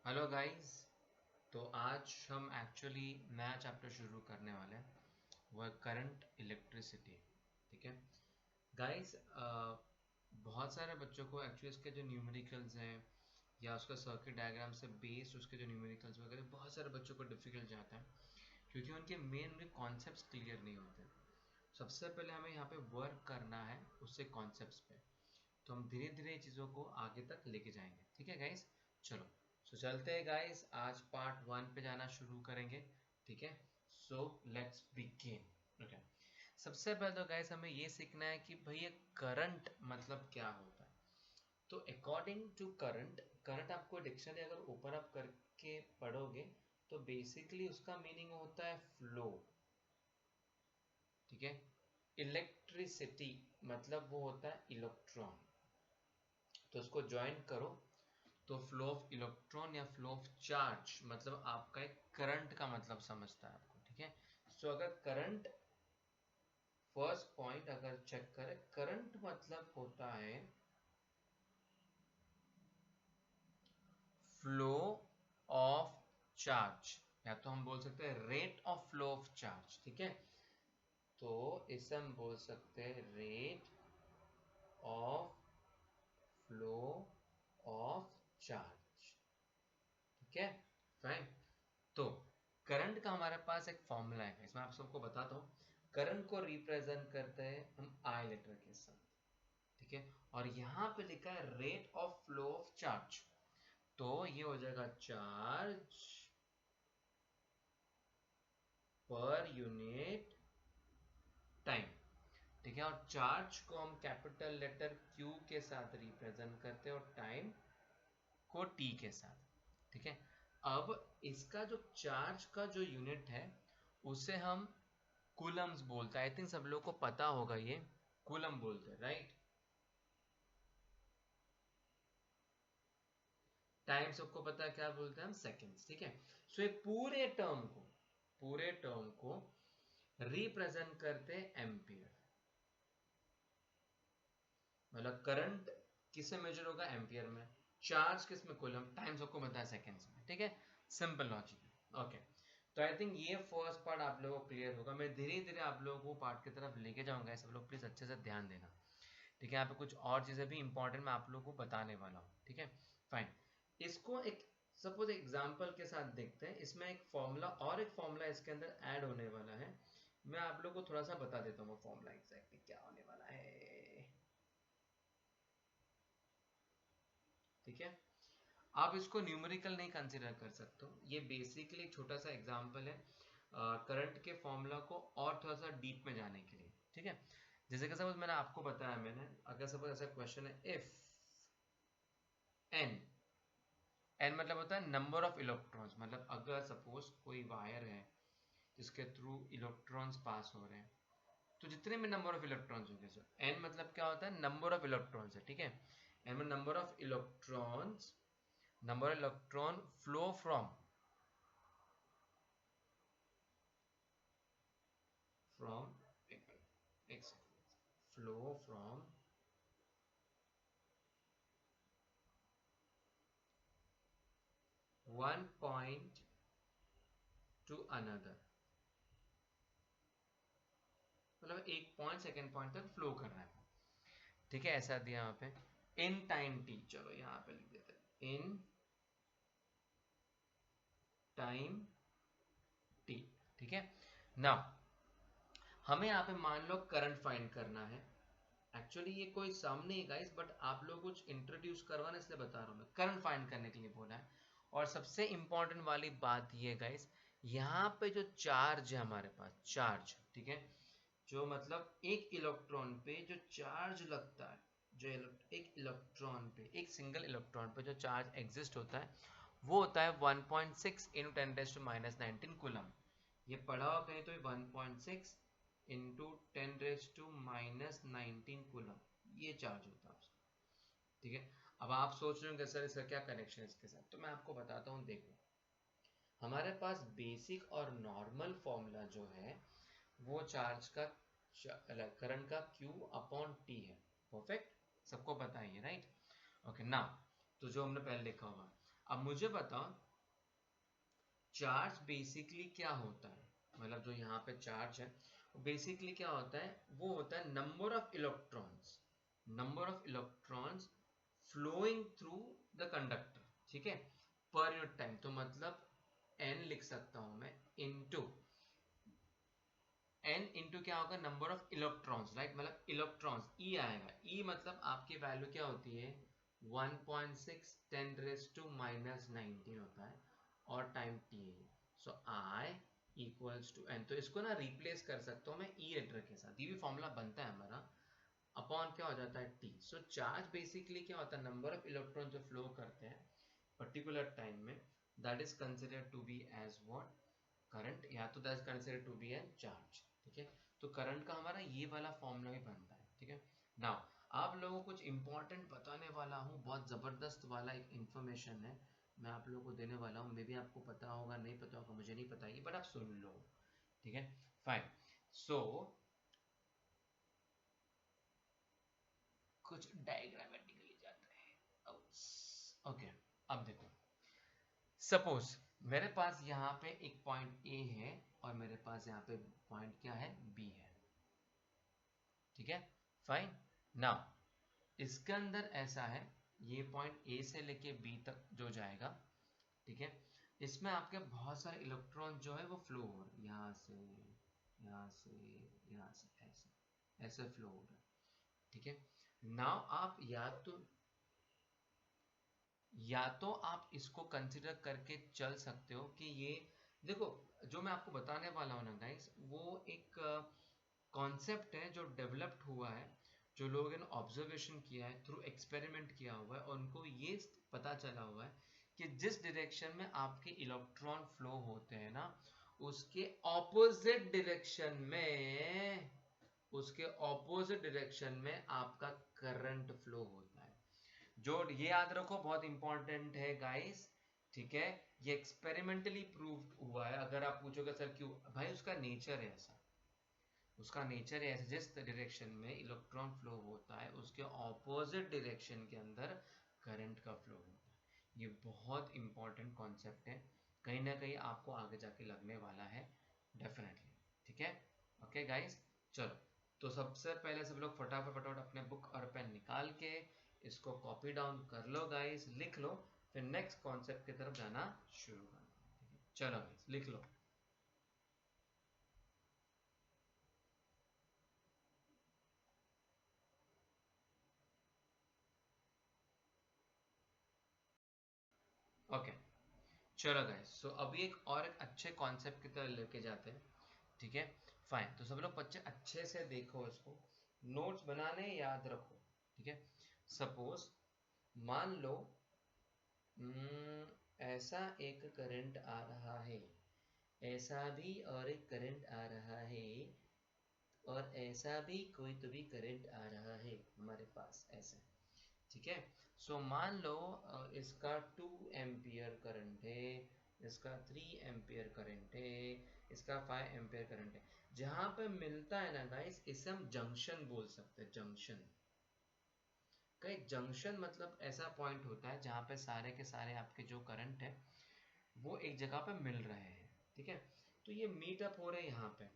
Hello guys. तो आज हम एक्चुअली नया चैप्टर शुरू करने वाले हैं, वो है करंट इलेक्ट्रिसिटी। ठीक है गाइस। बहुत सारे बच्चों को एक्चुअली इसके जो न्यूमेरिकल्स हैं या उसका सर्किट डायग्राम से बेस्ड उसके जो न्यूमेरिकल्स वगैरह बहुत सारे बच्चों को डिफिकल्ट जाता है क्योंकि उनके उनके कॉन्सेप्ट्स क्लियर नहीं होते। सबसे पहले हमें यहाँ पे वर्क करना है उससे कॉन्सेप्ट्स पे, तो हम धीरे धीरे चीज़ों को आगे तक लेके जाएंगे। ठीक है गाइस, चलो चलते हैं गाइस, आज पार्ट 1 पे जाना शुरू करेंगे। ठीक है, सो लेट्स बिगिन। ओके, सबसे पहले तो गाइस हमें ये सीखना है कि भैया करंट मतलब क्या होता है। तो अकॉर्डिंग टू करंट, करंट आपको डिक्शनरी अगर ओपन अप करके पढ़ोगे तो बेसिकली उसका मीनिंग होता है फ्लो। ठीक है, इलेक्ट्रिसिटी मतलब वो होता है इलेक्ट्रॉन। तो उसको ज्वाइन करो तो फ्लो ऑफ इलेक्ट्रॉन या फ्लो ऑफ चार्ज मतलब आपका एक करंट का मतलब समझता है आपको। ठीक है, सो अगर करंट, फर्स्ट पॉइंट अगर चेक करें, करंट मतलब होता है फ्लो ऑफ चार्ज, या तो हम बोल सकते हैं rate of flow of charge. ठीक है, तो इसे हम बोल सकते हैं rate of flow of charge. ठीक है, फाइन। तो करंट का हमारे पास एक फॉर्मूला है, इसमें आप सबको बताता हूँ। करंट को रिप्रेजेंट करते हैं हम आई लेटर के साथ। ठीक है, और यहाँ पे लिखा है rate of flow of charge, तो ये हो जाएगा चार्ज पर यूनिट टाइम। ठीक है, और चार्ज को हम कैपिटल लेटर Q के साथ रिप्रेजेंट करते हैं और टाइम को T के साथ। ठीक है, अब इसका जो चार्ज का जो यूनिट है उसे हम कूलम्स बोलते हैं। आई थिंक सब लोग को पता होगा, ये कूलम बोलते हैं, राइट। टाइम सबको पता है क्या बोलते हैं हम, सेकेंड्स। ठीक है, सो ये पूरे टर्म को रिप्रेजेंट करते हैं एम्पियर। मतलब करंट किससे मेजर होगा, एम्पियर में। चार्ज किस में, कूलम। टाइम सबको पता है सेकेंड्स में। ठीक है, सिंपल लॉजिक। ओके, तो आई थिंक ये फर्स्ट पार्ट आप लोगों को क्लियर होगा। मैं धीरे धीरे आप लोगों को पार्ट की तरफ लेके जाऊंगा, सब लोग प्लीज अच्छे से ध्यान देना। ठीक है, यहाँ पे कुछ और चीजें भी इंपॉर्टेंट मैं आप लोगों को बताने वाला हूँ। ठीक है, फाइन। इसको एक सपोज एग्जांपल के साथ देखते हैं। इसमें एक फॉर्मूला और एक फॉर्मूला इसके अंदर ऐड होने वाला है। मैं आप लोगों को थोड़ा सा बता देता हूँ वो फॉर्मूला एग्जैक्टली क्या होने वाला है। ठीक है, आप इसको न्यूमेरिकल नहीं कंसिडर कर सकते हो, ये बेसिकली एक छोटा सा एग्जांपल है करंट के फॉर्मूला को और थोड़ा सा डीप में जाने के लिए। ठीक है, जैसे कि सपोज मैंने आपको बताया, मैंने अगर सपोज ऐसा क्वेश्चन है, इफ एन, एन मतलब होता है नंबर ऑफ इलेक्ट्रॉन्स। मतलब अगर सपोज कोई वायर है जिसके थ्रू इलेक्ट्रॉन्स पास हो रहे हैं, तो जितने में नंबर ऑफ इलेक्ट्रॉन्स होंगे, सर एन मतलब क्या होता है, नंबर ऑफ इलेक्ट्रॉन्स है। ठीक है, एन में number of electrons, number of electron flow from एक flow from one point to another. मतलब एक पॉइंट सेकेंड पॉइंट तक फ्लो कर रहा है। ठीक है, ऐसा दिया यहाँ पे इन टाइम टी। चलो यहाँ पे लिख देते हैं इन टाइम टी। ठीक है, नाउ हमें यहाँ पे मान लो करंट फाइंड करना है। एक्चुअली ये कोई सम नहीं गाइस, बट आप लोग कुछ इंट्रोड्यूस करवाना इसलिए बता रहा हूँ मैं, करंट फाइंड करने के लिए बोला है। और सबसे इंपॉर्टेंट वाली बात ये गाइस, यहाँ पे जो चार्ज है हमारे पास, चार्ज, ठीक है, जो मतलब एक इलेक्ट्रॉन पे जो चार्ज लगता है, जो एक इलेक्ट्रॉन पे, एक सिंगल इलेक्ट्रॉन पे जो चार्ज एग्जिस्ट होता है, वो होता है 1.6 इंटू 10⁻19 कूलम। ये पढ़ा हो कहीं तो 1.6 इंटू 10⁻19 कूलम, ये चार्ज होता है उसका। ठीक है, अब आप सोच रहे होंगे सर इसका क्या कनेक्शन है इसके साथ, तो मैं आपको बताता हूँ। देखो, हमारे पास बेसिक और नॉर्मल फॉर्मूला जो है वो चार्ज का, करंट का Q अपॉन T है। परफेक्ट, सबको पता है ये, राइट। ओके, नाउ तो जो हमने पहले लिखा होगा, अब मुझे बताओ चार्ज बेसिकली क्या होता है, मतलब जो यहाँ पे चार्ज है बेसिकली क्या होता है, वो होता है number of electrons, number of electrons flowing through the conductor, ठीक है, पर यूनिट टाइम। तो मतलब n लिख सकता हूं मैं इनटू n इंटू क्या होगा, नंबर ऑफ इलेक्ट्रॉन्स, राइट, मतलब इलेक्ट्रॉन्स ई आएगा, ई मतलब आपकी वैल्यू क्या होती है 1.6 10 रेज टू माइनस 19 होता है और टाइम t है, सो I इक्वल्स टू n। तो इसको ना रिप्लेस कर सकता हूँ मैं ई लेटर के साथ, ये भी फॉर्मूला बनता है हमारा, अपॉन क्या हो जाता है t। सो चार्ज बेसिकली क्या होता है, नंबर ऑफ इलेक्ट्रॉन जो फ्लो करते हैं पर्टिकुलर टाइम में, that is considered to be as what current, या तो that is considered to be an charge, ठीक है। तो करंट का हमारा ये वाला फॉर्मूला भी बनता है, ठीक है। नाउ आप लोगों को कुछ इंपॉर्टेंट बताने वाला हूँ, बहुत जबरदस्त वाला एक इंफॉर्मेशन है मैं आप लोगों को देने वाला हूँ, मे बी आपको पता होगा नहीं पता होगा मुझे नहीं पता ये, बट आप सुन लो, ठीक है, फाइन। सो कुछ डायग्रामेटिकली जाते हैं, ओके। अब देखो सपोज मेरे पास यहाँ पे एक पॉइंट ए है और मेरे पास यहाँ पे पॉइंट क्या है बी है, ठीक है, फाइन। नाउ इसके अंदर ऐसा है, ये पॉइंट ए से लेके बी तक जो जाएगा, ठीक है, इसमें आपके बहुत सारे इलेक्ट्रॉन जो है वो फ्लो हो रहे हैं, यहाँ से यहाँ से यहाँ से, ऐसे ऐसे फ्लो हो रहा है, ठीक है। नाउ आप या तो आप इसको कंसिडर करके चल सकते हो कि ये देखो जो मैं आपको बताने वाला हूँ ना गाइस, वो एक कॉन्सेप्ट है जो डेवलप्ड हुआ है, जो लोगों ने ऑब्जर्वेशन किया है, थ्रू एक्सपेरिमेंट किया हुआ है, और उनको ये पता चला हुआ है कि जिस डायरेक्शन में आपके इलेक्ट्रॉन फ्लो होते हैं ना, उसके ऑपोजिट डायरेक्शन में उसके ऑपोजिट डायरेक्शन में आपका करंट फ्लो होता है। जो ये याद रखो बहुत इंपॉर्टेंट है गाइस, ठीक है, ये एक्सपेरिमेंटली प्रूव हुआ है। अगर आप पूछोगे सर क्यों, भाई उसका नेचर है ऐसा, उसका नेचर है ऐसा, जिस डायरेक्शन में इलेक्ट्रॉन फ्लो होता है उसके ऑपोजिट डायरेक्शन के अंदर करंट का फ्लो होता है। ये बहुत इंपॉर्टेंट कॉन्सेप्ट है, कहीं ना कहीं आपको आगे जाके लगने वाला है डेफिनेटली, ठीक है। ओके गाइस, चलो तो सबसे पहले सब लोग फटाफट फटाफट अपने बुक और पेन निकाल के इसको कॉपी डाउन कर लो गाइस, लिख लो, फिर नेक्स्ट कॉन्सेप्ट की तरफ जाना शुरू कर दो। चलो गाइस लिख लो। ओके चलो गाइस, सो अभी एक अच्छे कॉन्सेप्ट की तरफ लेके जाते हैं, ठीक है, फाइन। तो सब लोग बच्चे अच्छे से देखो इसको, नोट्स बनाने याद रखो, ठीक है। सपोज मान लो ऐसा एक करंट आ रहा है, ऐसा भी और एक करंट आ रहा है, और ऐसा भी कोई तो भी करंट आ रहा है हमारे पास ऐसे, ठीक है। सो मान लो इसका 2 एम्पियर करंट है, इसका 3 एम्पियर करंट है, इसका 5 एम्पियर करंट है। जहां पे मिलता है ना गाइस, इसे हम जंक्शन बोल सकते हैं, जंक्शन। कई जंक्शन मतलब ऐसा पॉइंट होता है जहां पे सारे के सारे आपके जो करंट है वो एक जगह पे मिल रहे हैं, ठीक है। तो ये मीटअप हो रहे हैं यहाँ पे।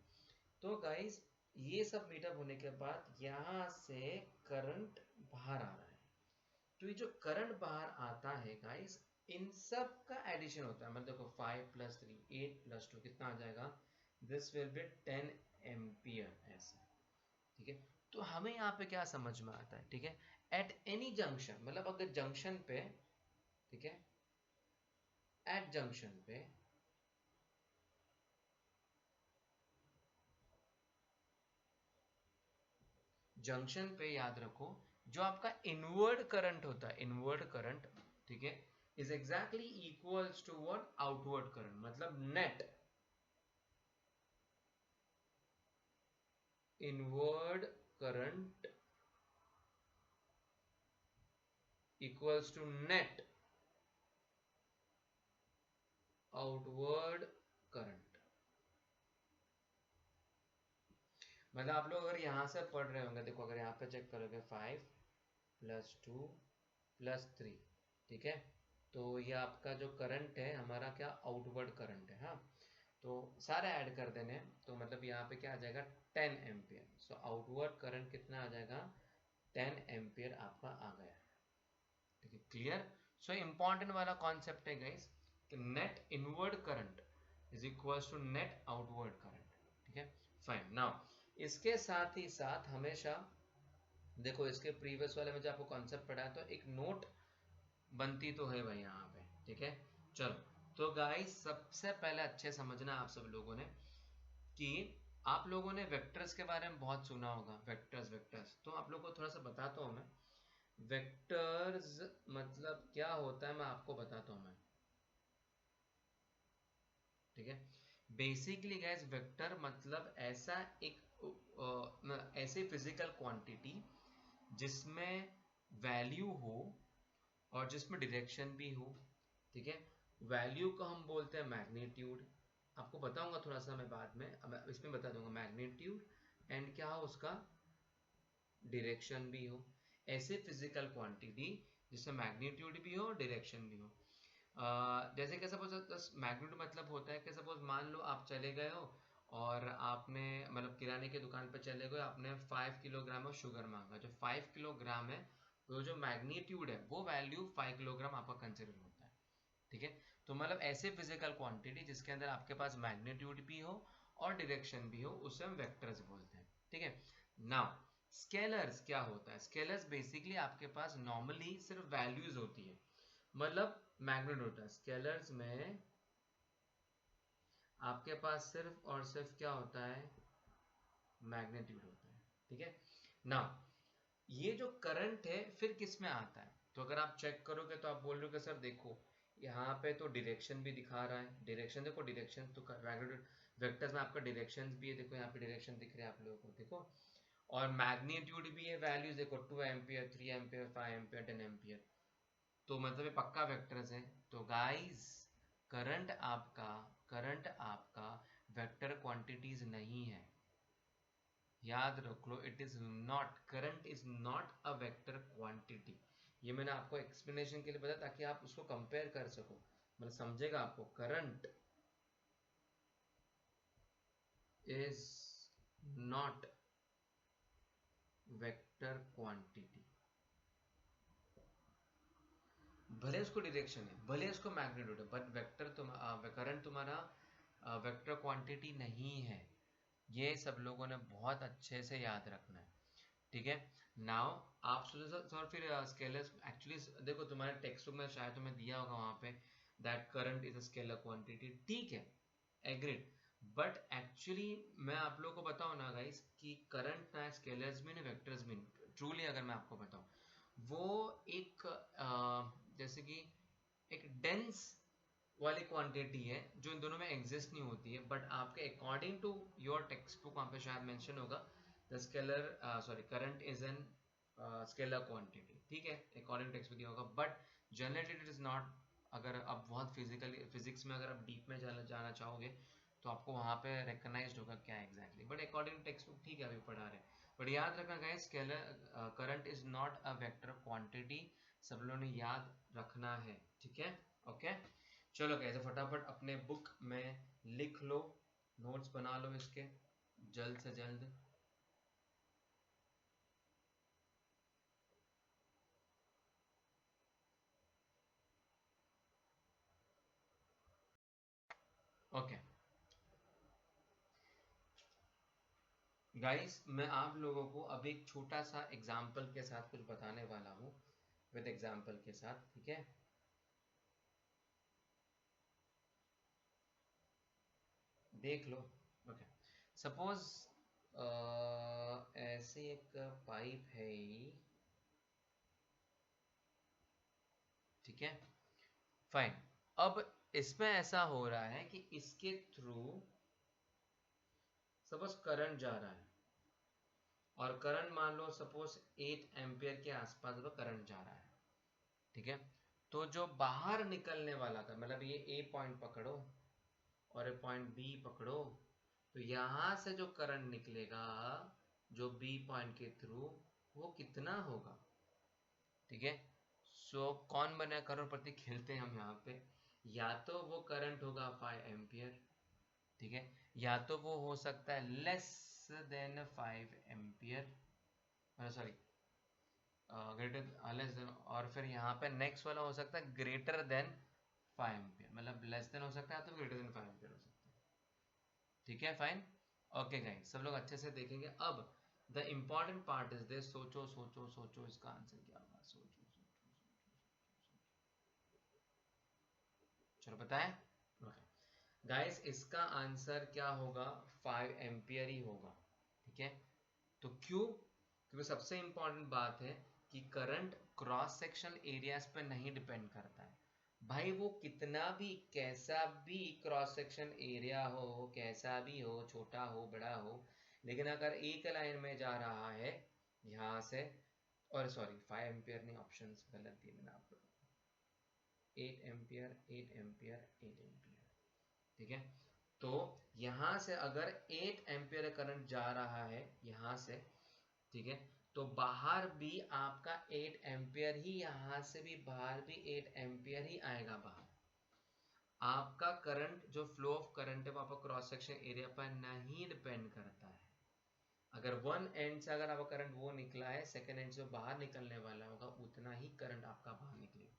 तो गाइस ये सब मीटअप होने के बाद यहाँ से करंट बाहर आ रहा है। तो ये जो करंट बाहर आता है गाइस, इन सब का एडिशन होता है, मतलब देखो 5 प्लस 3 8 प्लस 2 कितना आ जाएगा, दिस विल बी 10 एम्पियर ऐसे, ठीक है। तो हमें यहाँ पे क्या समझ में आता है, ठीक है, एट एनी जंक्शन, मतलब अगर जंक्शन पे, ठीक है, एट जंक्शन पे जंक्शन पे याद रखो जो आपका इनवर्ड करंट होता है, इनवर्ड करंट, ठीक है, is exactly equals to what, outward current, मतलब net inward current equals to net outward current. मतलब आप लोग अगर यहां से पढ़ रहे होंगे, देखो अगर यहाँ पे चेक करोगे 5 प्लस 2 प्लस 3, ठीक है, तो ये आपका जो करंट है हमारा क्या आउटवर्ड करंट है। हाँ, तो सारे ऐड कर देने, तो मतलब यहाँ पे क्या आ जाएगा 10 एम्पियर। सो आउटवर्ड करंट कितना आ जाएगा 10 एम्पियर आपका आ गया। ठीक है, क्लियर। सो इंपॉर्टेंट वाला कॉन्सेप्ट है गाइस कि net inward current is equals to net outward current. ठीक है, फाइन। नाउ इसके साथ ही साथ हमेशा देखो, इसके प्रीवियस वाले में जो आपको कॉन्सेप्ट पढ़ा है तो एक नोट बनती तो है भाई यहाँ पे। ठीक है, चलो। तो गाइस सबसे पहले अच्छे समझना आप सब लोगों ने कि आप लोगों ने वेक्टर्स के बारे में बहुत सुना होगा। वेक्टर्स वेक्टर्स तो आप लोगों को थोड़ा सा बताता हूँ मैं। वेक्टर्स मतलब क्या होता है मैं आपको बताता हूँ मैं। ठीक है, बेसिकली गैस वेक्टर मतलब ऐसा एक ऐसे फिजिकल क्वांटिटी जिसमें वैल्यू हो और जिसमें डायरेक्शन भी हो। ठीक है, वैल्यू को हम बोलते हैं मैग्नीट्यूड। आपको बताऊंगा थोड़ा सा मैं बाद में, अब इसमें बता दूंगा मैग्नीट्यूड एंड क्या हो उसका डायरेक्शन भी हो। ऐसे फिजिकल क्वांटिटी जिसमें मैग्नीट्यूड भी हो डायरेक्शन भी हो। जैसे कि सपोज मैग्नीट्यूड मतलब होता है कि सपोज मान लो आप चले गए हो और आपने मतलब किराने की दुकान पर चले गए, आपने 5 किलोग्राम ऑफ शुगर मांगा। जो 5 किलोग्राम है वो जो मैग्नीट्यूड है वो वैल्यू 5 किलोग्राम आपका कंसिडर होता है। ठीक है, तो मतलब ऐसे फिजिकल क्वांटिटी जिसके अंदर आपके पास मैग्नीट्यूड भी हो और डायरेक्शन भी हो उसे हम वेक्टर्स बोलते हैं। ठीक है, नाउ स्केलर्स क्या होता है। स्केलर्स बेसिकली आपके पास नॉर्मली सिर्फ वैल्यूज होती है, मतलब मैग्नेट होता है। स्केलर्स में आपके पास सिर्फ और सिर्फ क्या होता है मैग्नीट्यूड होता है। ठीक है, नाउ ये जो करंट है फिर किस में आता है, तो अगर आप चेक करोगे तो आप बोल रहे हो कि सर देखो यहाँ पे तो डायरेक्शन भी दिखा रहा है। डायरेक्शन देखो, डायरेक्शन तो मैग्नीट्यूड वेक्टर्स में आपका डायरेक्शन भी है। देखो यहाँ पे डायरेक्शन दिख रहे हैं आप लोगों को, देखो। और मैग्नीट्यूड भी है, वैल्यूज देखो 2 एम्पियर 3 एम्पियर 5 एम्पियर 10 एम्पियर। तो मतलब ये पक्का वेक्टर्स है। तो गाइस करंट आपका करंट आपका वेक्टर क्वांटिटीज नहीं है, याद रख लो। It is not, current is not a vector quantity. ये मैंने आपको एक्सप्लेनेशन के लिए बताया ताकि आप उसको कंपेयर कर सको, मतलब समझेगा आपको। Current is not vector quantity. भले उसको डायरेक्शन है, भले उसको मैग्नीट्यूड है, बट वेक्टर करंट तुम्हारा वेक्टर क्वांटिटी नहीं है। ये सब लोगों ने बहुत अच्छे से याद रखना है। ठीक है, नाउ आप सोचो सर फिर स्केलर एक्चुअली देखो तुम्हारे टेक्स्ट बुक में शायद तुम्हें दिया होगा वहां पे that current is a scalar quantity. ठीक है, एग्रीड। बट एक्चुअली मैं आप लोगों को बताऊं ना गाइस कि करंट ना स्केलर्स में ना वेक्टर्स में, ट्रूली अगर मैं आपको बताऊं वो एक जैसे कि एक डेंस वाली क्वांटिटी है जो इन दोनों में एग्जिस्ट नहीं होती है। बट आपके according to your textbook वहां पे शायद मेंशन होगा the scalar sorry current is an scalar quantity. ठीक है, अकॉर्डिंग टू टेक्स्ट बुक दिया होगा, but generally it is not. अगर आप बहुत फिजिकली फिजिक्स में अगर आप डीप में जाना चाहोगे तो आपको वहां पे रिकग्नाइज्ड होगा क्या exactly. But according to textbook ठीक है, अभी पढ़ा रहे हैं। बट याद रखना guys scalar current is not a vector quantity, सब लोगों ने याद रखना है। ठीक है, ओके। चलो कैसे फटाफट अपने बुक में लिख लो, नोट्स बना लो इसके जल्द से जल्द। ओके गाइस, मैं आप लोगों को अब एक छोटा सा एग्जाम्पल के साथ कुछ बताने वाला हूँ, विद एग्जाम्पल के साथ। ठीक है, देख लो। ओके, सपोज ऐसे एक पाइप है ही। ठीक है, फाइन। अब इसमें ऐसा हो रहा है कि इसके थ्रू सपोज करंट जा रहा है और करंट मान लो सपोज 8 एम्पियर के आसपास वो करंट जा रहा है। ठीक है, तो जो बाहर निकलने वाला था, मतलब ये ए पॉइंट पकड़ो और ये पॉइंट बी पकड़ो, तो यहां से जो करंट निकलेगा जो बी पॉइंट के थ्रू वो कितना होगा। ठीक है, सो कौन बने करोड़पति खेलते हैं हम यहाँ पे, या तो वो करंट होगा 5 एम्पियर, ठीक है, या तो वो हो सकता है less than 5 ampere, sorry greater less than, और फिर यहाँ पे नेक्स्ट वाला हो सकता है ग्रेटर देन 5 एम्पियर, मतलब लेस देन हो सकता है तो ग्रेटर देन 5 एम्पियर हो सकता है, ठीक है, फाइन। ओके गाइस, सब लोग अच्छे से देखेंगे। अब the important part is this, सोचो सोचो सोचो इसका आंसर क्या होगा, सोचो सोचो चलो बताएं। ओके गाइस, इसका आंसर क्या होगा, 5 एम्पियर ही होगा, ठीक है। तो क्यों, क्योंकि सबसे इंपॉर्टेंट बात है कि करंट क्रॉस सेक्शन एरियाज पे नहीं डिपेंड करता है भाई, वो कितना भी कैसा भी क्रॉस सेक्शन एरिया हो, कैसा भी हो, छोटा हो बड़ा हो, लेकिन अगर एक लाइन में जा रहा है यहाँ से, और सॉरी 5 एम्पियर नहीं, ऑप्शन गलत दिए मैंने आपको, 8 एम्पियर 8 एम्पियर 8 एम्पियर, ठीक है। तो यहाँ से अगर 8 एम्पियर करंट जा रहा है यहाँ से, ठीक है, तो बाहर भी आपका 8 एम्पियर ही, यहाँ से भी बाहर भी 8 एम्पियर ही आएगा बाहर। आपका करंट जो फ्लो ऑफ करंट है वो आपका क्रॉस सेक्शन एरिया पर नहीं डिपेंड करता है। अगर वन एंड से अगर आपका करंट वो निकला है, सेकेंड एंड से बाहर निकलने वाला होगा, उतना ही करंट आपका बाहर निकलेगा।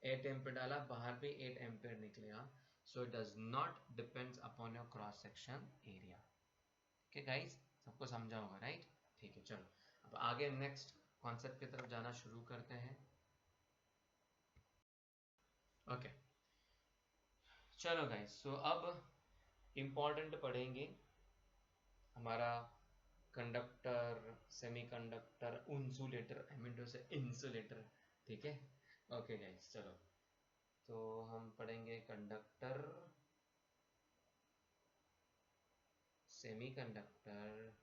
8 एम्पियर डाला, बाहर भी 8 एम्पियर निकलेगा। So it does not depends upon your cross section area. Okay guys, सबको समझा होगा, राइट? ठीक है, चलो अब आगे नेक्स्ट कॉन्सेप्ट की तरफ जाना शुरू करते हैं। ओके चलो गाइस, सो अब इम्पॉर्टेंट पढ़ेंगे हमारा conductor, semiconductor, insulator, I mean to say insulator, ठीक है। ओके गाइस चलो, तो हम पढ़ेंगे कंडक्टर, सेमीकंडक्टर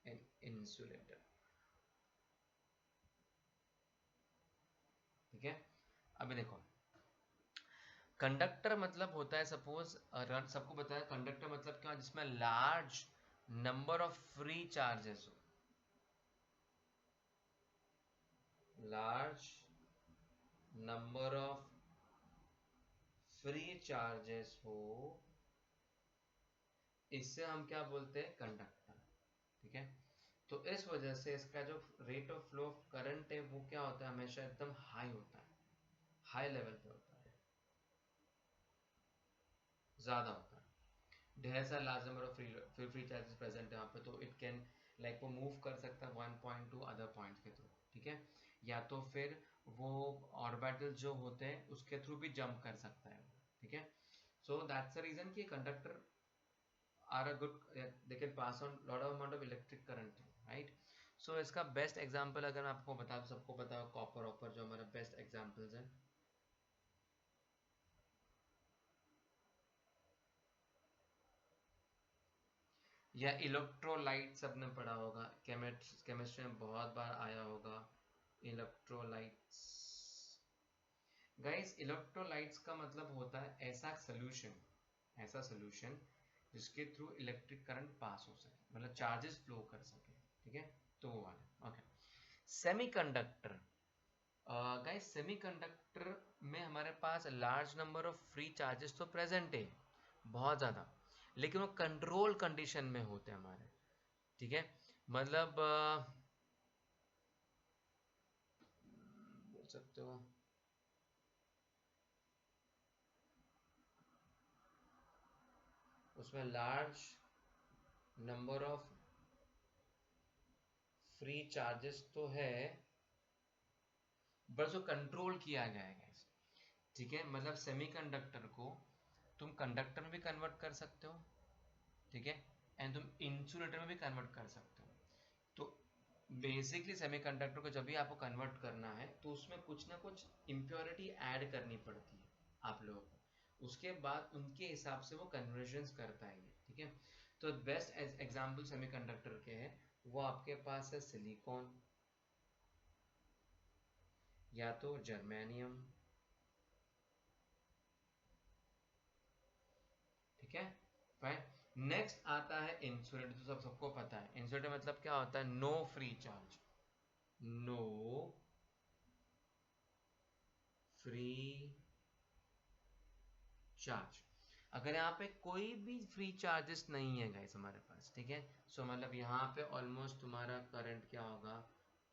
एंड इंसुलेटर, ठीक है। अभी देखो, कंडक्टर मतलब होता है, सपोज सबको बताया कंडक्टर मतलब क्या, जिसमें large number of free charges हो, large number of free charges हो, इससे हम क्या बोलते हैं, कंडक्टर, ठीक है। तो इस वजह से इसका जो rate of flow of current है वो क्या होता है, हमेशा एकदम हाई होता है, हाई लेवल पे होता है, ज्यादा होता है। ढेर सारा large number of free charges present है वहाँ पे, तो इट कैन लाइक वो मूव कर सकता है one point to other point के थ्रू, ठीक है। या तो फिर वो ऑर्बिटल जो होते हैं उसके थ्रू भी जंप कर सकता है, ठीक है। सो दैट्स द रीजन कि conductor are a good, they can pass on lot of amount of electric current, right. So इसका बेस्ट एग्जांपल अगर मैं आपको बता दूं, सबको पता है कॉपर ऑपर, जो हमारा बेस्ट एग्जांपल्स है। या इलेक्ट्रोलाइट सबने पढ़ा होगा, केमिस्ट्री में बहुत बार आया होगा इलेक्ट्रोलाइट्स। गाइस इलेक्ट्रोलाइट्स का मतलब होता है ऐसा सोल्यूशन, ऐसा सोल्यूशन जिसके थ्रू इलेक्ट्रिक करंट पास हो सके, मतलब चार्जेस फ्लो कर सके, ठीक है। तो वो वाला, ओके। सेमीकंडक्टर, गाइस सेमीकंडक्टर में हमारे पास large number of free charges तो प्रेजेंट है, बहुत ज़्यादा, लेकिन वो कंट्रोल कंडीशन में होते हैं हमारे, ठीक है। मतलब बोल सकते हो उसमें large number of free charges तो है, बस वो कंट्रोल किया गया है guys, ठीक है। मतलब सेमीकंडक्टर को तुम कंडक्टर में भी कन्वर्ट कर सकते हो, ठीक है, एंड तुम इंसुलेटर में भी कन्वर्ट कर सकते हो। तो बेसिकली सेमीकंडक्टर को जब भी आपको कन्वर्ट करना है तो उसमें कुछ ना कुछ इम्प्योरिटी ऐड करनी पड़ती है आप लोगों को, उसके बाद उनके हिसाब से वो कन्वर्जन करता है ये, ठीक है। तो बेस्ट एग्जाम्पल सेमीकंडक्टर के हैं, वो आपके पास है सिलिकॉन, या तो जर्मेनियम, ठीक है, फाइन। नेक्स्ट आता है इंसुलेटर, तो सबको पता है इंसुलेटर मतलब क्या होता है, no free charge, no free charge. अगर यहाँ पे कोई भी फ्री चार्जेस नहीं है गाइस हमारे पास, ठीक है, सो मतलब यहाँ पे ऑलमोस्ट तुम्हारा करंट क्या होगा,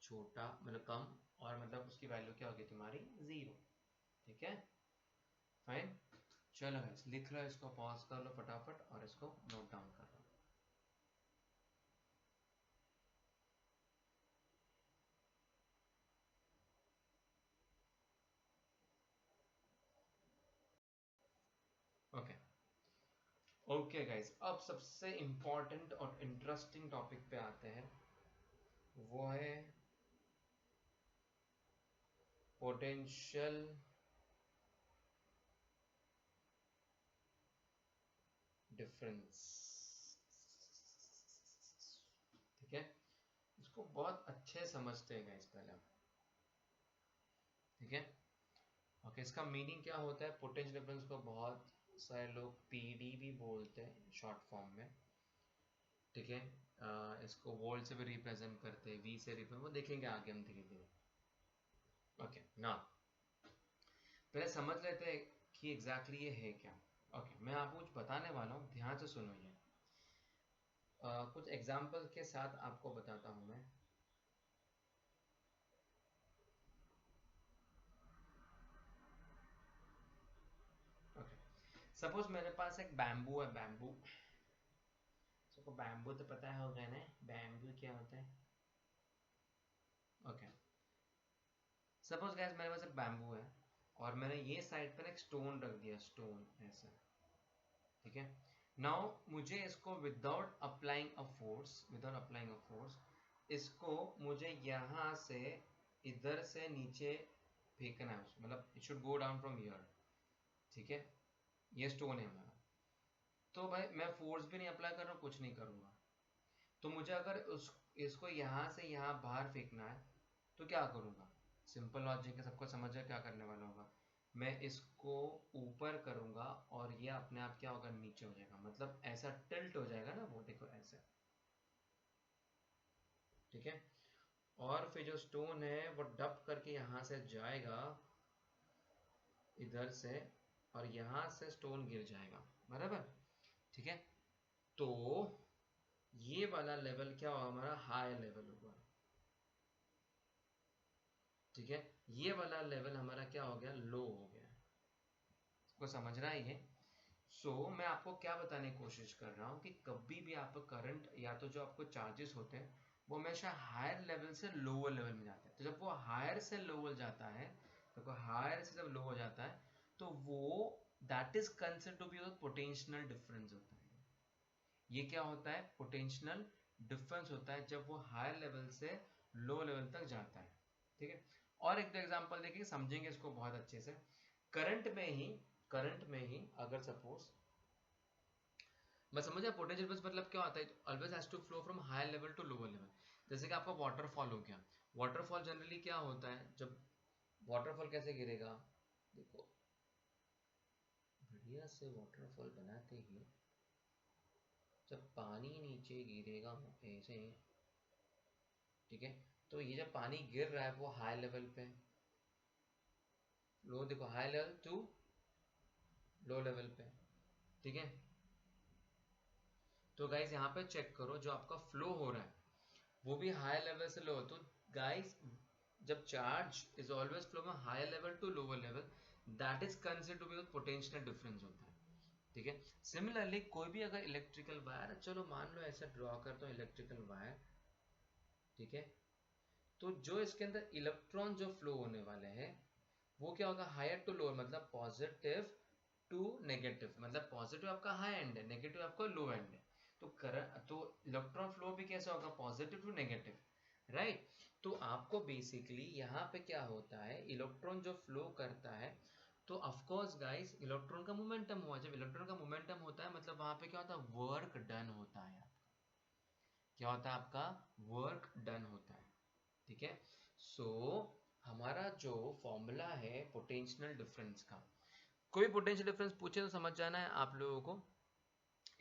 छोटा मतलब कम, और मतलब उसकी वैल्यू क्या होगी तुम्हारी, जीरो। ठीक है, फाइन। चलो गाइस लिख लो, इसको पॉज कर लो फटाफट और इसको नोट डाउन कर लो। ओके ओके गाइस, अब सबसे इंपॉर्टेंट और इंटरेस्टिंग टॉपिक पे आते हैं, वो है पोटेंशियल डिफरेंस। ठीक है, इसको बहुत अच्छे समझते हैं गाइस पहले हम। ठीक है, ओके, इसका मीनिंग क्या होता है, पोटेंशियल डिफरेंस को बहुत सारे लोग पीडी भी बोलते हैं शॉर्ट फॉर्म में। ठीक है, इसको वोल्ट से भी रिप्रेजेंट करते हैं, वी से रिप्रेजेंट, वो देखेंगे आगे हम धीरे धीरे। ओके ना, पहले समझ लेते हैं कि एग्जैक्टली ये है क्या। ओके, मैं आपको कुछ बताने वाला हूँ, ध्यान से सुनो ये। कुछ एग्जाम्पल के साथ आपको बताता हूँ मैं। ओके, सपोज मेरे पास एक बैम्बू है, बैम्बू, सबको बैम्बू तो पता होगा ना, बैम्बू क्या होता है। ओके, सपोज गैस मेरे पास एक बैम्बू है और मैंने ये साइड पर एक स्टोन रख दिया, स्टोन ऐसा। ठीक है, नाउ मुझे इसको without applying a force, without applying a force, इसको मुझे यहाँ से इधर से नीचे फेंकना है, मतलब it should go down from here. ठीक है, ये स्टोन है हमारा, तो भाई मैं फोर्स भी नहीं अप्लाई कर रहा हूँ, कुछ नहीं करूँगा, तो मुझे अगर उस इसको यहाँ से यहाँ बाहर फेंकना है तो क्या करूँगा, सिंपल लॉजिक है, सबको समझ है क्या करने वाला होगा, मैं इसको ऊपर करूँगा और ये अपने आप क्या होगा, नीचे हो जाएगा, मतलब ऐसा टिल्ट हो जाएगा ना, वो देखो ऐसे। ठीक है, और फिर जो स्टोन है वो डब करके यहाँ से जाएगा इधर से, और यहाँ से स्टोन गिर जाएगा, बराबर। ठीक है, तो ये वाला लेवल क्या होगा, हमारा हाई लेवल होगा। ठीक है, ये वाला लेवल हमारा क्या हो गया, लो हो गया। इसको समझ रहा है ये। मैं आपको क्या बताने की कोशिश कर रहा हूँ कि कभी भी आपका करंट या तो जो आपको चार्जेस होते हैं वो हमेशा हायर लेवल से लोअर लेवल में जाते हैं, तो जब वो हायर से लोअर जाता है, तो हायर से जब लो हो जाता है तो वो that is considered to be potential difference होता है। ये क्या होता है, पोटेंशियल डिफरेंस होता है जब वो हायर लेवल से लो लेवल तक जाता है। ठीक है, और एक दो एग्जांपल देखिए, समझेंगे इसको बहुत अच्छे से। करंट में ही, करंट में ही अगर सपोज मैं समझा पोटेंशियल डिफरेंस मतलब क्या होता है, always has to flow from higher level to lower level. जैसे कि आपका वाटरफॉल हो गया, वाटरफॉल जनरली क्या होता है, जब वाटरफॉल कैसे गिरेगा, देखो बढ़िया से वाटरफॉल बनाते ही जब पानी नीचे गिरेगा ऐसे, ठीक है, तो ये जब पानी गिर रहा है वो हाई लेवल पे, लो देखो high level to low level पे। ठीक है, तो गाइस यहाँ पे चेक करो, जो आपका फ्लो हो रहा है वो भी हाई लेवल से लो, तो गाइस जब चार्ज इज ऑलवेज फ्लो में higher level to lower level, that is considered to be potential difference होता है। ठीक है, सिमिलरली कोई भी अगर इलेक्ट्रिकल वायर, चलो मान लो ऐसा ड्रॉ करता हूँ इलेक्ट्रिकल वायर। ठीक है, तो जो इसके अंदर इलेक्ट्रॉन जो फ्लो होने वाले हैं वो क्या होगा, हायर टू लोअर, मतलब पॉजिटिव टू नेगेटिव, मतलब पॉजिटिव आपका हाई एंड है, नेगेटिव आपका लो एंड है, तो करंट तो इलेक्ट्रॉन फ्लो भी कैसा होगा, पॉजिटिव टू नेगेटिव, राइट। तो आपको बेसिकली यहाँ पे क्या होता है, इलेक्ट्रॉन जो फ्लो करता है, तो ऑफ कोर्स गाइस इलेक्ट्रॉन का मोमेंटम हुआ, जब इलेक्ट्रॉन का मोमेंटम होता है मतलब वहां पे क्या होता है, वर्क डन होता है, क्या होता है आपका, वर्क डन होता है। ठीक है, सो हमारा जो फॉर्मूला है पोटेंशियल डिफरेंस का, कोई पोटेंशियल डिफरेंस पूछे तो समझ जाना है आप लोगों को,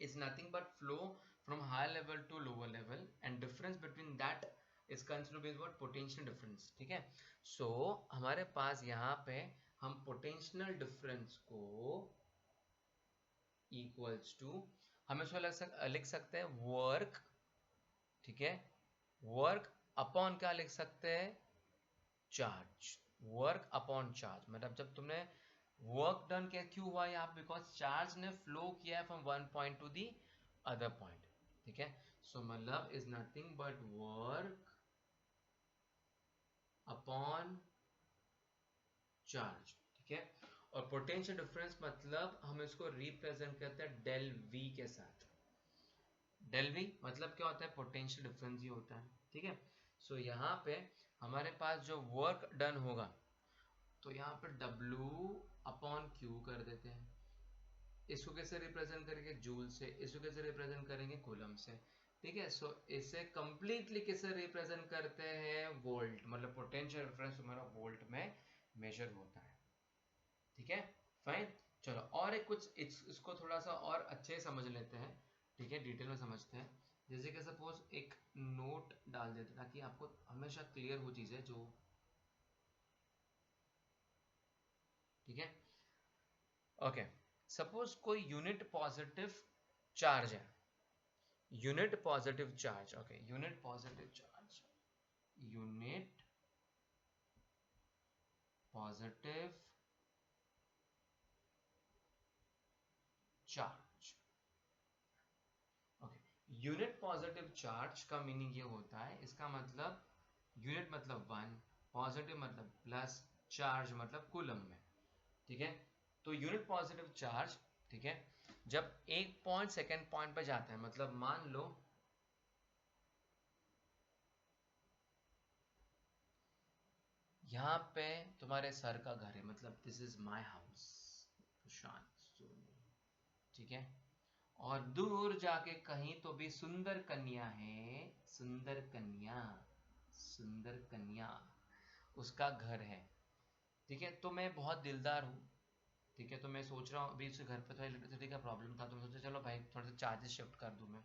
is nothing but flow from higher level to lower level and difference between that is considered to be what potential difference, ठीक है। सो हमारे पास यहाँ पे हम पोटेंशियल डिफरेंस को इक्वल्स टू, हम इसको लिख सकते हैं वर्क, ठीक है, वर्क अपॉन क्या लिख सकते हैं, चार्ज, वर्क अपॉन चार्ज। मतलब जब तुमने वर्क डन किया, क्यों हुआ यहाँ, बिकॉज चार्ज ने फ्लो किया है from one point to the other point, ठीक है। सो मतलब is nothing but work upon charge, ठीक है। और पोटेंशियल डिफरेंस मतलब हम इसको रिप्रेजेंट करते हैं डेल वी के साथ। डेल वी मतलब क्या होता है, पोटेंशियल डिफरेंस ही होता है, ठीक है। सो यहाँ पे हमारे पास जो वर्क डन होगा, तो यहाँ पे W अपॉन Q कर देते हैं। इसको कैसे रिप्रेजेंट करेंगे, जूल से। इसको कैसे रिप्रेजेंट करेंगे, कूलम से, ठीक है। सो इसे कंप्लीटली कैसे रिप्रेजेंट करते हैं, वोल्ट, मतलब पोटेंशियल डिफरेंस हमारा वोल्ट में मेजर होता है, ठीक है। फाइन, चलो और एक कुछ इसको थोड़ा सा और अच्छे समझ लेते हैं, ठीक है, डिटेल में समझते हैं। जैसे कि सपोज एक नोट डाल देते ताकि आपको हमेशा क्लियर हो चीजें जो, ठीक है। ओके, सपोज कोई यूनिट पॉजिटिव चार्ज है, unit positive charge, okay, unit positive charge, unit positive charge, okay. Unit positive charge का मीनिंग ये होता है, इसका मतलब यूनिट मतलब वन, पॉजिटिव मतलब प्लस, चार्ज मतलब कूलम में, ठीक है। तो यूनिट पॉजिटिव चार्ज, ठीक है, जब एक पॉइंट सेकेंड पॉइंट पे जाता है, मतलब मान लो यहाँ पे तुम्हारे सर का घर है, मतलब दिस इज माई हाउस प्रशांत सोनी, ठीक है। और दूर जाके कहीं तो भी सुंदर कन्या है, सुंदर कन्या, सुंदर कन्या, उसका घर है, ठीक है। तो मैं बहुत दिलदार हूँ, ठीक है, तो मैं सोच रहा हूँ अभी उसके घर पे थोड़ा इलेक्ट्रिसिटी का प्रॉब्लम था, तो मैं सोचा चलो भाई थोड़ा सा चार्जेस शिफ्ट कर दूँ मैं।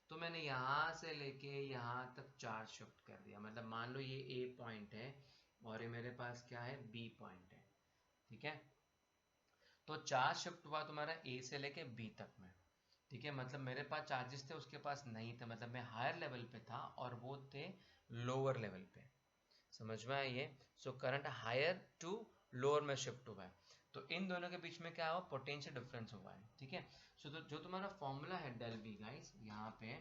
तो मैंने यहाँ से लेके यहाँ तक चार्ज शिफ्ट कर दिया, मतलब मान लो ये ए पॉइंट है और ये मेरे पास क्या है, बी पॉइंट है, ठीक है। तो चार्ज शिफ्ट हुआ तुम्हारा ए से लेके बी तक में, ठीक है। मतलब मेरे पास चार्जेस थे, उसके पास नहीं थे, मतलब मैं हायर लेवल पे था और वो थे लोअर लेवल पे, समझ में आई ये। So current higher to lower में शिफ्ट हुआ है, तो इन दोनों के बीच में क्या हुआ, पोटेंशियल डिफरेंस हुआ है, ठीक है। सो तो जो तुम्हारा फॉर्मूला है डेल वी गाइस यहाँ पे,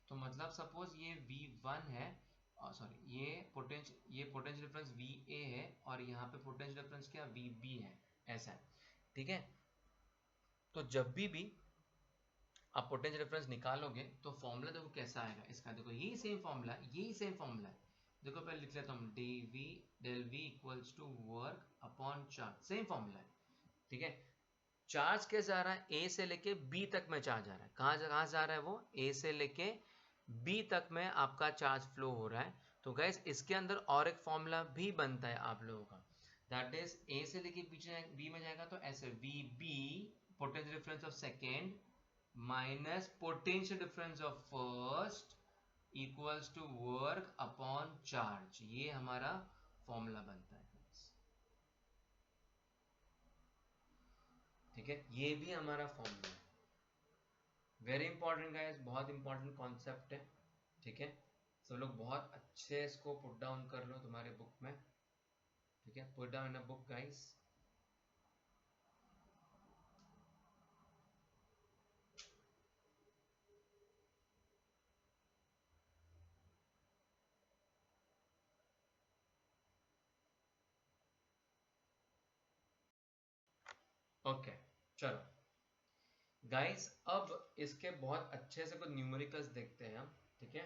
तो मतलब सपोज ये V1 है, सॉरी ये पोटेंशियल डिफरेंस VA है, और यहाँ पे पोटेंशियल डिफरेंस क्या VB है, ऐसा है, ठीक है। तो जब भी आप पोटेंशियल डिफरेंस निकालोगे तो फॉर्मूला देखो कैसा आएगा इसका, देखो यही सेम फॉर्मूला है। देखो पहले लिख लेता हूँ, del V equals to work upon charge, same formula है, ठीक है। चार्ज कैसे आ रहा है, ए से लेके बी तक में चार्ज आ रहा है, कहाँ से आ रहा है वो, ए से लेके बी तक में आपका चार्ज फ्लो हो रहा है। तो गैस इसके अंदर और एक फॉर्मूला भी बनता है आप लोगों का, दैट इज ए से लेके बी में जाएगा तो ऐसे V B potential difference of second minus potential difference of first equals to work upon charge, ये हमारा फॉर्मूला बनता है, ठीक है। ये भी हमारा फॉर्मूला है, वेरी इंपॉर्टेंट गाइस, बहुत इंपॉर्टेंट कॉन्सेप्ट है, ठीक है। सब लोग बहुत अच्छे इसको पुट डाउन कर लो तुम्हारे बुक में, ठीक है, put down in a book guys. Okay, चलो गाइस, अब इसके बहुत अच्छे से कुछ न्यूमेरिकल्स देखते हैं हम, ठीक है।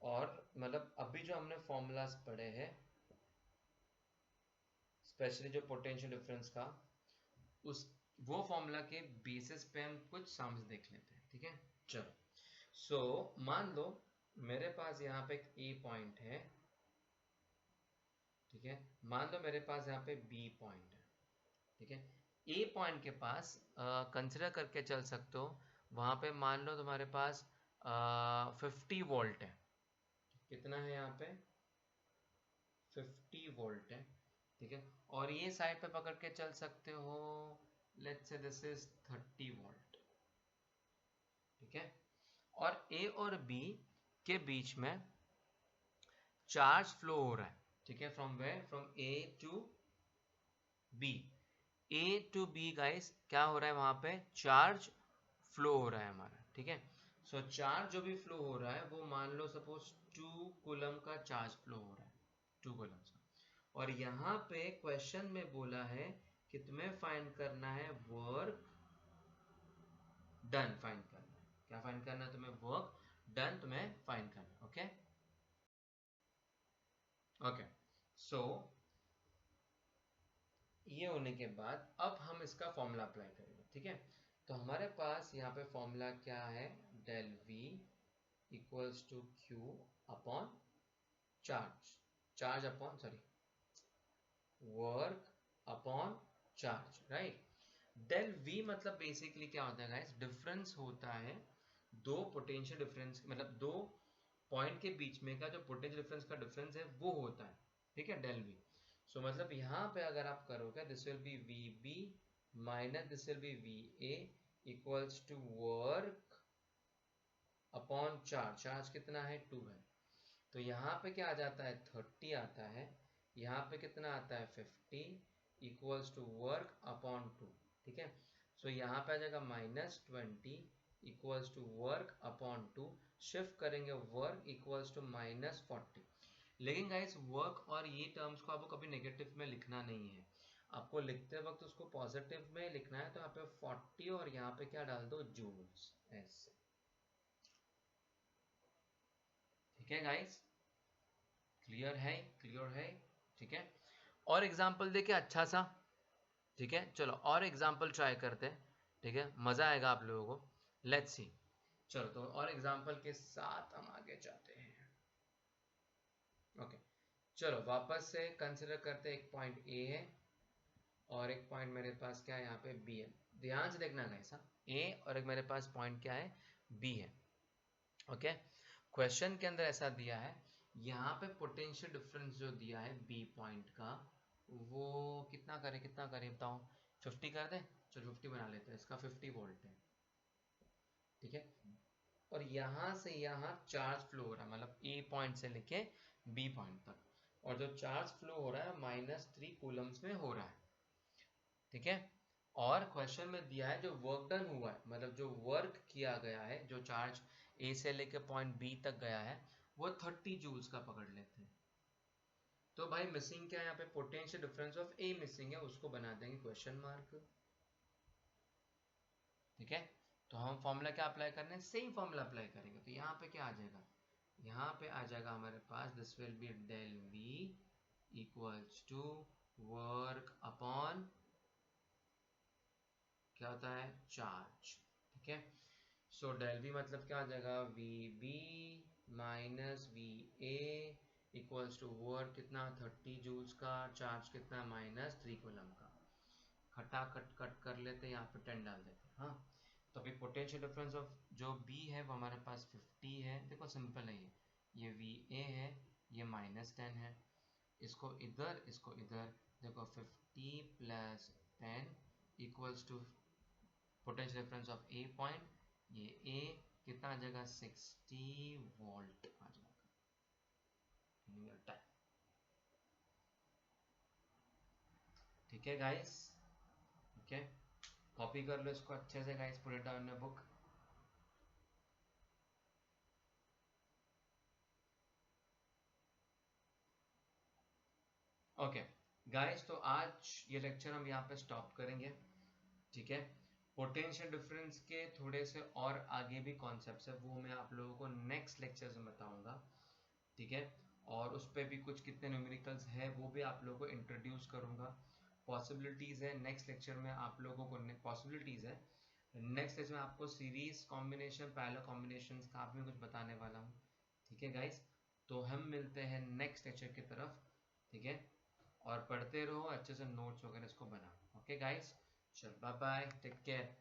और मतलब अभी जो हमने फॉर्मूलाज पढ़े हैं, स्पेशली जो पोटेंशियल डिफरेंस का, उस वो फॉर्मूला के बेसिस पे हम कुछ सम्स देख लेते हैं, ठीक है। चलो, सो मान लो मेरे पास यहाँ पे एक ए पॉइंट है, ठीक है, मान लो मेरे पास यहाँ पे बी पॉइंट है, ठीक है। ए पॉइंट के पास कंसिडर करके चल सकते हो, वहां पे मान लो तुम्हारे पास 50 वोल्ट है, कितना है यहाँ पे 50 वोल्ट है, ठीक है। और ये साइड पे पकड़ के चल सकते हो, let's say this is 30 volt, ठीक है। और ए और बी के बीच में चार्ज फ्लो हो रहा है, ठीक है, from where, from A to B. A to B guys क्या हो रहा है, वहां पे चार्ज फ्लो हो रहा है हमारा, ठीक है। सो चार्ज जो भी फ्लो हो रहा है वो मान लो सपोज 2 कूलम का चार्ज फ्लो हो रहा है, 2 कूलम का। और यहाँ पे क्वेश्चन में बोला है कि तुम्हें फाइंड करना है वर्क डन, फाइंड करना है, क्या फाइंड करना है तुम्हें, वर्क डन तुम्हें फाइंड करना है, ओके। ओके, सो ये होने के बाद अब हम इसका फॉर्मूला अप्लाई करेंगे, ठीक है। तो हमारे पास यहाँ पे फॉर्मूला क्या है, del V equals to Q upon charge, charge upon sorry work upon charge, right. Del V मतलब बेसिकली क्या होता है गाइस, डिफरेंस होता है दो पोटेंशियल डिफरेंस, मतलब दो पॉइंट के बीच में का जो पोटेंशियल डिफरेंस का डिफरेंस है वो होता है, ठीक है, डेल वी। सो मतलब यहाँ पे अगर आप करोगे this will be V B minus this will be V A equals to work upon charge, charge कितना है 2 है। तो यहाँ पे क्या आ जाता है 30 आता है, यहाँ पे कितना आता है 50 इक्वल्स टू वर्क अपॉन 2, ठीक है। सो यहाँ पे आ जाएगा -20 equals to work upon 2, shift करेंगे वर्क इक्वल्स टू -40। लेकिन गाइस वर्क और ये टर्म्स को आपको कभी नेगेटिव में लिखना नहीं है, आपको लिखते वक्त उसको पॉजिटिव में लिखना है। तो यहाँ पे 40 और यहाँ पे क्या डाल दो जूल्स, ऐसे, ठीक है गाइस, क्लियर है, क्लियर है, ठीक है। और एग्जाम्पल देखिए अच्छा सा, ठीक है, चलो और एग्जाम्पल ट्राई करते हैं, ठीक है, मजा आएगा आप लोगों को, लेट्स सी। चलो तो और एग्जाम्पल के साथ हम आगे जाते हैं, ओके। चलो वापस से कंसिडर करते हैं, एक पॉइंट ए है और एक पॉइंट मेरे पास क्या है यहाँ पे बी है। ध्यान से देखना कैसा, ए और एक मेरे पास पॉइंट क्या है बी है, ओके। क्वेश्चन के अंदर ऐसा दिया है, यहाँ पे पोटेंशियल डिफरेंस जो दिया है बी पॉइंट का वो कितना करे बताओ, 50 कर दे, चलो 50 बना लेते हैं, इसका 50 वोल्ट है, ठीक है। और यहाँ से यहाँ चार्ज फ्लो हो रहा है, मतलब ए पॉइंट से लेके बी पॉइंट तक, और जो चार्ज फ्लो हो रहा है -3 कूलम्स में हो रहा है, ठीक है। और क्वेश्चन में दिया है जो वर्क डन हुआ है, मतलब जो वर्क किया गया है, जो चार्ज ए से लेके पॉइंट बी तक गया है वो 30 जूल्स का पकड़ लेते हैं। तो भाई मिसिंग क्या है यहाँ पे, potential difference of A missing है, उसको बना देंगे क्वेश्चन मार्क, ठीक है। तो हम फॉर्मूला क्या अप्लाई करने हैं, सेम फॉर्मूला अप्लाई करेंगे। तो यहाँ पे क्या आ जाएगा, यहाँ पे आ जाएगा हमारे पास this will be del V equals to work upon क्या होता है चार्ज, ठीक है। सो डेल वी मतलब क्या आ जाएगा V B minus V A equals to work कितना 30 जूल्स का, चार्ज कितना -3 कूलम का। खटाखट कट कर लेते हैं, यहाँ पे 10 डाल देते हैं, हाँ। तो अभी पोटेंशियल डिफरेंस ऑफ जो बी है वो हमारे पास 50 है, देखो सिंपल है ये वी ए है, ये -10 है, इसको इधर, देखो 50 plus 10 equals to potential difference of A point, ये ए कितना आ जाएगा 60 वोल्ट आ जाएगा, ठीक है गाइस, ठीक है। कॉपी कर लो इसको अच्छे से guys, put it down in book. Okay guys, तो आज ये लेक्चर हम यहाँ पे स्टॉप करेंगे, ठीक है। पोटेंशियल डिफरेंस के थोड़े से और आगे भी कॉन्सेप्ट्स है, वो मैं आप लोगों को नेक्स्ट लेक्चर में बताऊंगा, ठीक है। और उस पर भी कुछ कितने न्यूमेरिकल्स है वो भी आप लोगों को इंट्रोड्यूस करूंगा। पॉसिबिलिटीज है नेक्स्ट लेक्चर में आप लोगों को, पॉसिबिलिटीज है नेक्स्ट लेक्चर में आपको सीरीज कॉम्बिनेशन, पैरेलल कॉम्बिनेशंस का भी कुछ बताने वाला हूँ, ठीक है गाइस। तो हम मिलते हैं नेक्स्ट लेक्चर की तरफ, ठीक है। और पढ़ते रहो अच्छे से, नोट्स वगैरह इसको बनाओ, ओके गाइस। चल बाय बाय, टेक केयर।